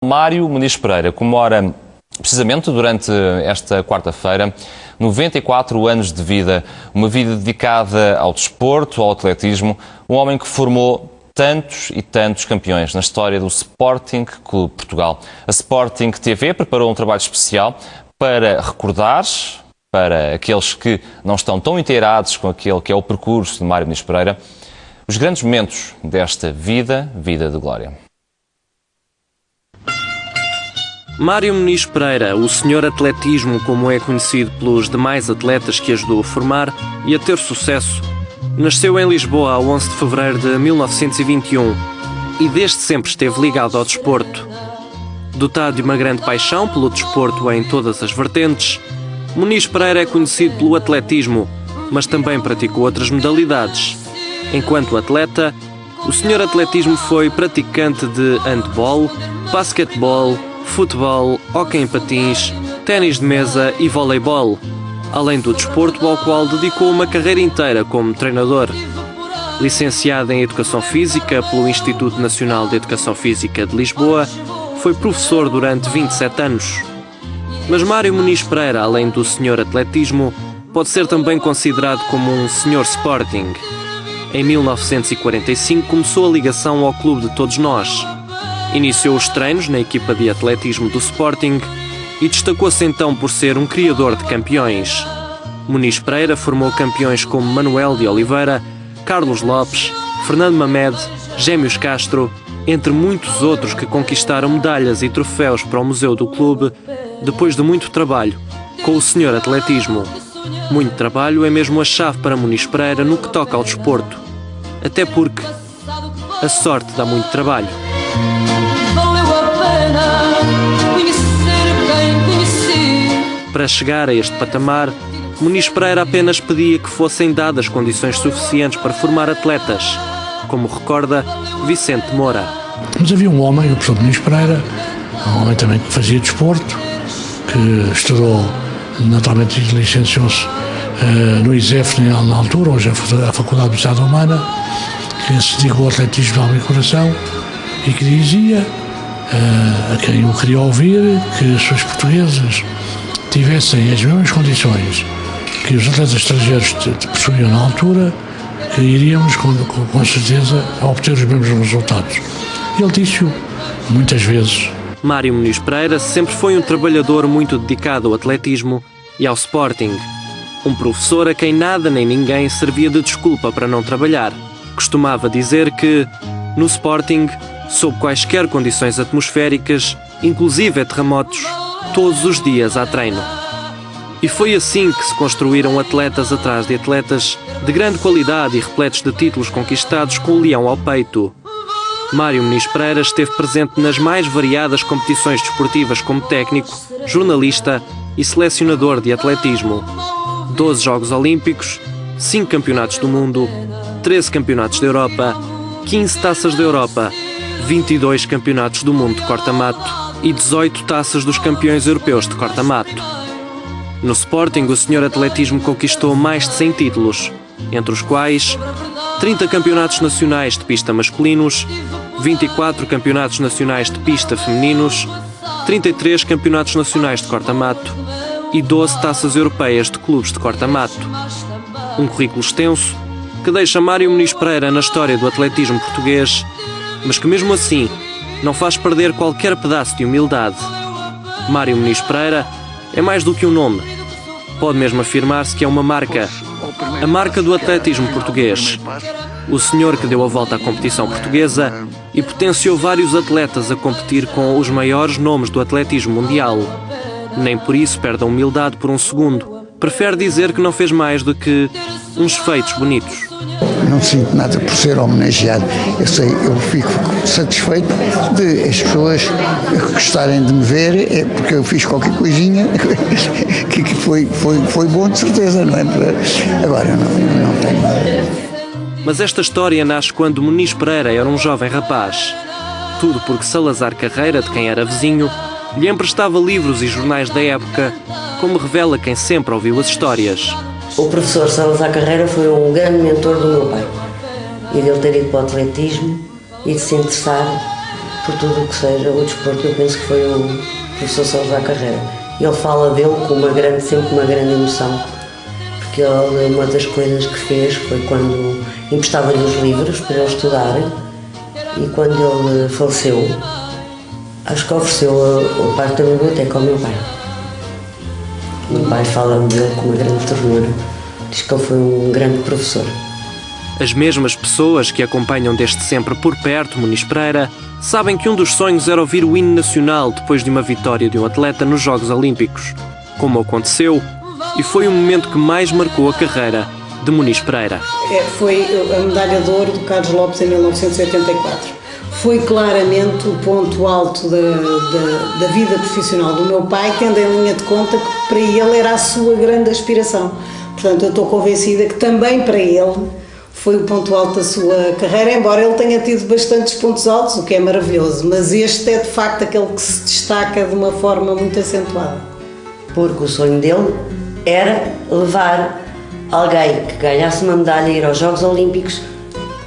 Mário Muniz Pereira comemora, precisamente durante esta quarta-feira, 94 anos de vida, uma vida dedicada ao desporto, ao atletismo, um homem que formou tantos e tantos campeões na história do Sporting Clube Portugal. A Sporting TV preparou um trabalho especial para recordar, para aqueles que não estão tão inteirados com aquele que é o percurso de Mário Muniz Pereira, os grandes momentos desta vida de glória. Mário Muniz Pereira, o senhor atletismo, como é conhecido pelos demais atletas que ajudou a formar e a ter sucesso, nasceu em Lisboa a 11 de fevereiro de 1921 e desde sempre esteve ligado ao desporto. Dotado de uma grande paixão pelo desporto em todas as vertentes, Muniz Pereira é conhecido pelo atletismo, mas também praticou outras modalidades. Enquanto atleta, o senhor atletismo foi praticante de handball, basquetebol, futebol, hóquei em patins, ténis de mesa e voleibol, além do desporto ao qual dedicou uma carreira inteira como treinador. Licenciado em Educação Física pelo Instituto Nacional de Educação Física de Lisboa, foi professor durante 27 anos. Mas Mário Muniz Pereira, além do senhor atletismo, pode ser também considerado como um senhor Sporting. Em 1945 começou a ligação ao Clube de Todos Nós. Iniciou os treinos na equipa de atletismo do Sporting e destacou-se então por ser um criador de campeões. Muniz Pereira formou campeões como Manuel de Oliveira, Carlos Lopes, Fernando Mamed, Gêmeos Castro, entre muitos outros que conquistaram medalhas e troféus para o Museu do Clube, depois de muito trabalho com o senhor atletismo. Muito trabalho é mesmo a chave para Muniz Pereira no que toca ao desporto, até porque a sorte dá muito trabalho. Para chegar a este patamar, Muniz Pereira apenas pedia que fossem dadas condições suficientes para formar atletas, como recorda Vicente Moura. Mas havia um homem, o professor Muniz Pereira, um homem também que fazia desporto, que estudou, naturalmente licenciou-se no ISEF na altura, hoje é a Faculdade de Estado Humana, que se dedicou ao atletismo de alma e coração e que dizia a quem o queria ouvir que se os portugueses tivessem as mesmas condições que os atletas estrangeiros possuíam na altura, que iríamos com certeza a obter os mesmos resultados. Ele disse-o muitas vezes. Mário Muniz Pereira sempre foi um trabalhador muito dedicado ao atletismo e ao Sporting. Um professor a quem nada nem ninguém servia de desculpa para não trabalhar. Costumava dizer que, no Sporting, sob quaisquer condições atmosféricas, inclusive terremotos, todos os dias há treino. E foi assim que se construíram atletas atrás de atletas de grande qualidade e repletos de títulos conquistados com o leão ao peito. Mário Muniz Pereira esteve presente nas mais variadas competições desportivas como técnico, jornalista e selecionador de atletismo. 12 Jogos Olímpicos, 5 Campeonatos do Mundo, 13 Campeonatos da Europa, 15 Taças da Europa, 22 Campeonatos do Mundo de corta-mato e 18 Taças dos Campeões Europeus de corta-mato. No Sporting, o senhor atletismo conquistou mais de 100 títulos, entre os quais 30 campeonatos nacionais de pista masculinos, 24 campeonatos nacionais de pista femininos, 33 campeonatos nacionais de corta-mato e 12 taças europeias de clubes de corta-mato. Um currículo extenso que deixa Mário Muniz Pereira na história do atletismo português, mas que mesmo assim não faz perder qualquer pedaço de humildade. Mário Muniz Pereira é mais do que um nome. Pode mesmo afirmar-se que é uma marca, a marca do atletismo português. O senhor que deu a volta à competição portuguesa e potenciou vários atletas a competir com os maiores nomes do atletismo mundial. Nem por isso perde a humildade por um segundo. Prefere dizer que não fez mais do que uns feitos bonitos. Não sinto nada por ser homenageado. Eu fico satisfeito de as pessoas gostarem de me ver, é porque eu fiz qualquer coisinha que foi bom de certeza, não é? Agora não tenho. Mas esta história nasce quando Muniz Pereira era um jovem rapaz. Tudo porque Salazar Carreira, de quem era vizinho, lhe emprestava livros e jornais da época, como revela quem sempre ouviu as histórias. O professor Salazar Carreira foi um grande mentor do meu pai. E de ele ter ido para o atletismo e de se interessar por tudo o que seja o desporto, eu penso que foi o professor Salazar Carreira. Ele fala dele com sempre uma grande emoção, porque ele, uma das coisas que fez foi quando emprestava-lhe os livros para ele estudar, e quando ele faleceu, acho que ofereceu a parte da biblioteca ao meu pai. O meu pai fala dele com uma grande ternura, diz que ele foi um grande professor. As mesmas pessoas que acompanham desde sempre por perto Muniz Pereira sabem que um dos sonhos era ouvir o hino nacional depois de uma vitória de um atleta nos Jogos Olímpicos, como aconteceu, e foi o momento que mais marcou a carreira de Muniz Pereira. Foi a medalha de ouro do Carlos Lopes em 1984. Foi claramente o ponto alto da vida profissional do meu pai, tendo em linha de conta que para ele era a sua grande aspiração. Portanto, eu estou convencida que também para ele foi o ponto alto da sua carreira, embora ele tenha tido bastantes pontos altos, o que é maravilhoso, mas este é de facto aquele que se destaca de uma forma muito acentuada. Porque o sonho dele era levar alguém que ganhasse uma medalha, ir aos Jogos Olímpicos,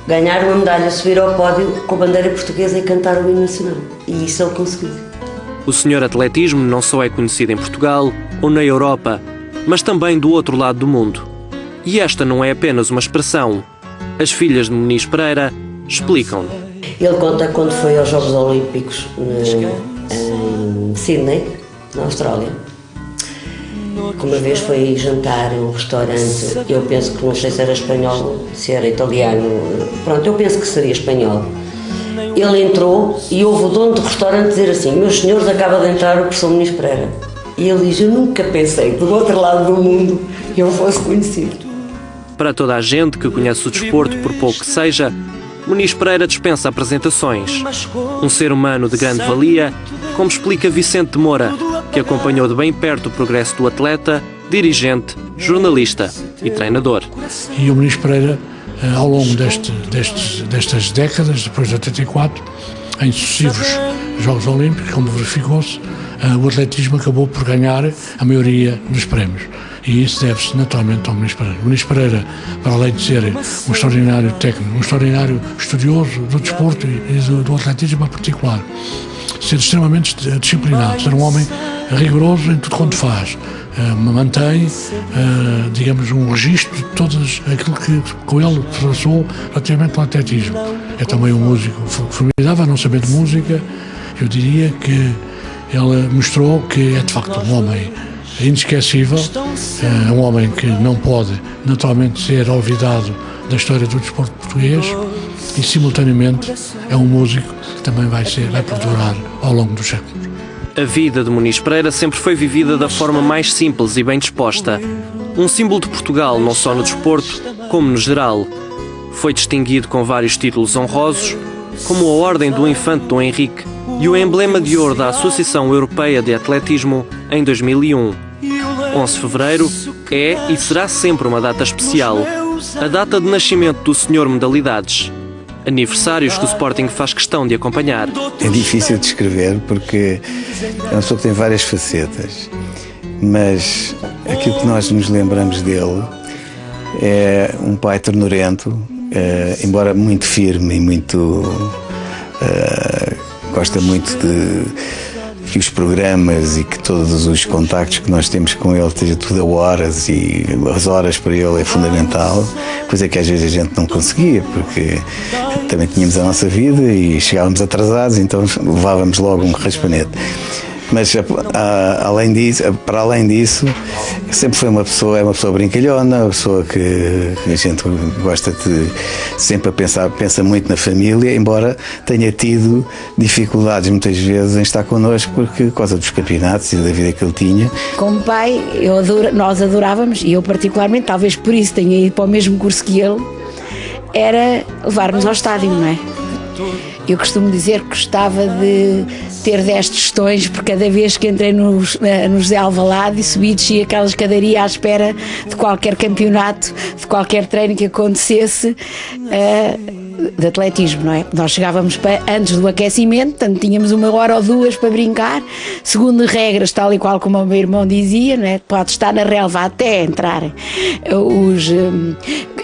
ganhar uma medalha, subir ao pódio com a bandeira portuguesa e cantar o hino nacional. E isso ele conseguiu. O senhor atletismo não só é conhecido em Portugal ou na Europa, mas também do outro lado do mundo. E esta não é apenas uma expressão. As filhas de Muniz Pereira explicam. Ele conta quando foi aos Jogos Olímpicos em Sydney, na Austrália. Que uma vez foi jantar em um restaurante, eu penso que não sei se era espanhol, se era italiano, pronto, eu penso que seria espanhol. Ele entrou e houve o dono do restaurante dizer assim: meus senhores, acaba de entrar o professor Muniz Pereira. E ele diz: eu nunca pensei que do outro lado do mundo eu fosse conhecido. Para toda a gente que conhece o desporto, por pouco que seja, Muniz Pereira dispensa apresentações. Um ser humano de grande valia, como explica Vicente de Moura, que acompanhou de bem perto o progresso do atleta, dirigente, jornalista e treinador. E o Muniz Pereira, ao longo destas décadas, depois de 84, em sucessivos Jogos Olímpicos, como verificou-se, o atletismo acabou por ganhar a maioria dos prémios. E isso deve-se naturalmente ao Muniz Pereira. O Muniz Pereira, para além de ser um extraordinário técnico, um extraordinário estudioso do desporto e do atletismo em particular, ser extremamente disciplinado, ser um homem rigoroso em tudo quanto faz, mantém, digamos, um registro de tudo aquilo que com ele passou relativamente ao atletismo. É também um músico formidável, não sabendo música, eu diria que ele mostrou que é de facto um homem inesquecível, um homem que não pode naturalmente ser olvidado da história do desporto português e simultaneamente é um músico que também vai perdurar ao longo dos séculos. A vida de Muniz Pereira sempre foi vivida da forma mais simples e bem disposta. Um símbolo de Portugal, não só no desporto, como no geral. Foi distinguido com vários títulos honrosos, como a Ordem do Infante Dom Henrique e o emblema de ouro da Associação Europeia de Atletismo em 2001. 11 de fevereiro é e será sempre uma data especial, a data de nascimento do Senhor Modalidades. Aniversários que o Sporting faz questão de acompanhar. É difícil de descrever porque é uma pessoa que tem várias facetas, mas aquilo que nós nos lembramos dele é um pai ternurento, embora muito firme e muito... gosta muito de que os programas e que todos os contactos que nós temos com ele esteja tudo a horas, e as horas para ele é fundamental, coisa que às vezes a gente não conseguia, porque também tínhamos a nossa vida e chegávamos atrasados, então levávamos logo um raspanete. Mas para além disso, sempre foi uma pessoa brincalhona, uma pessoa que a gente gosta de sempre pensa muito na família, embora tenha tido dificuldades muitas vezes em estar connosco por causa dos campeonatos e da vida que ele tinha. Como pai, nós adorávamos, e eu particularmente, talvez por isso tenha ido para o mesmo curso que ele, era levar-nos ao estádio, não é? Eu costumo dizer que gostava de ter 10 tostões por cada vez que entrei no José Alvalade e subi e desci aquela escadaria à espera de qualquer campeonato, de qualquer treino que acontecesse. de atletismo, não é? Nós chegávamos antes do aquecimento, portanto tínhamos 1 hora ou 2 para brincar, segundo regras, tal e qual como o meu irmão dizia, não é? Pode estar na relva até entrarem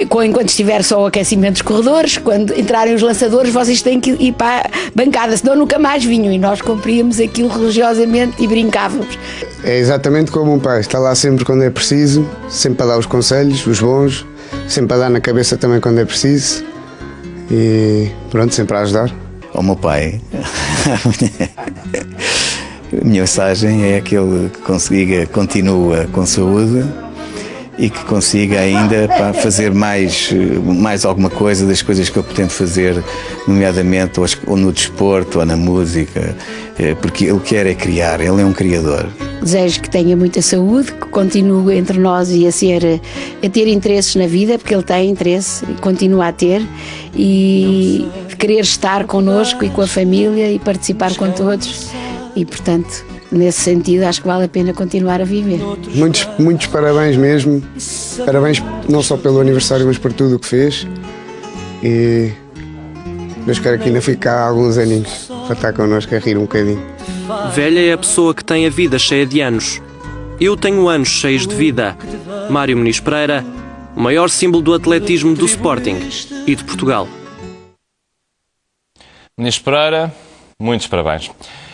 enquanto estiver só o aquecimento dos corredores, quando entrarem os lançadores vocês têm que ir para a bancada, senão nunca mais vinham, e nós cumpríamos aquilo religiosamente e brincávamos. É exatamente como um pai, está lá sempre quando é preciso, sempre a dar os conselhos, os bons, sempre a dar na cabeça também quando é preciso e pronto, sempre a ajudar. Ao meu pai, a minha mensagem é que ele continua com saúde e que consiga ainda fazer mais alguma coisa das coisas que eu pretendo fazer, nomeadamente ou no desporto ou na música, porque ele quer é criar, ele é um criador. Desejo que tenha muita saúde, que continue entre nós e a ter interesses na vida, porque ele tem interesse e continua a ter, e querer estar connosco e com a família e participar com todos, e portanto, nesse sentido, acho que vale a pena continuar a viver. Muitos parabéns mesmo, parabéns não só pelo aniversário, mas por tudo o que fez, e eu espero que ainda fique cá alguns aninhos para estar connosco a rir um bocadinho. Velha é a pessoa que tem a vida cheia de anos. Eu tenho anos cheios de vida. Mário Muniz Pereira, o maior símbolo do atletismo do Sporting e de Portugal. Muniz Pereira, muitos parabéns.